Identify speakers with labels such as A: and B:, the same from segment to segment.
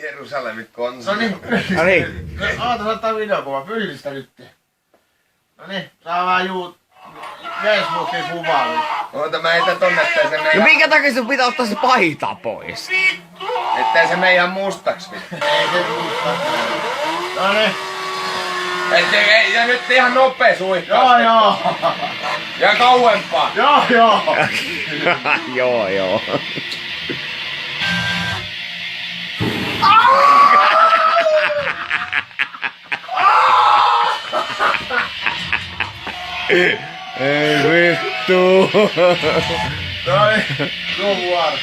A: Jerusalemin konsa.
B: No niin.
C: Oota, ottaa videokuva. Pyllistä nyt. No niin, saa vaan Facebookin kuvaa nyt.
A: Oota, mä heitän tonne, ettei se
B: No
A: mene.
B: minkä takia sun pitää ottaa se paita pois?
A: Ettei se mene ihan mustaks.
C: Ei se muista. No niin.
A: Ei, ja nyt ihan nopee suihkaa.
C: Joo.
A: Ja kauempaa.
C: Joo.
B: Joo. Ei vittu.
C: No niin, sun vuoro.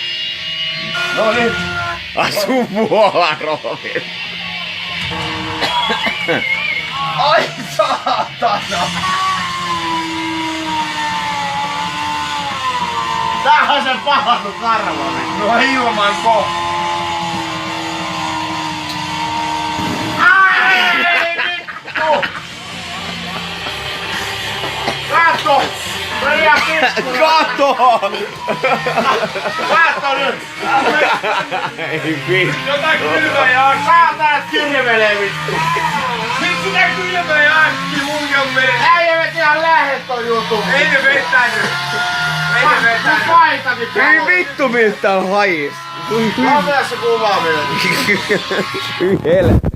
A: No niin.
B: Asu vuoro.
C: Ai saatana! Tähän se pahannu karvani.
A: No ilman kohta.
C: Ai vittu! Katso! Meni ihan pikku!
B: Kato!
C: Katso nyt!
B: Ei vittu.
A: Jotain kylmä ja äkki.
C: Saatana kirvelee vittu!
A: Nyt sitä kylmä ja äkki munkin on mennyt.
C: Äijä ihan lähet ton jutun!
A: Ei ne vetänyt.
C: Sun paitakin
B: Ei vittu miltä on hais.
C: Laita se kuvaaminen!
B: Helvetti.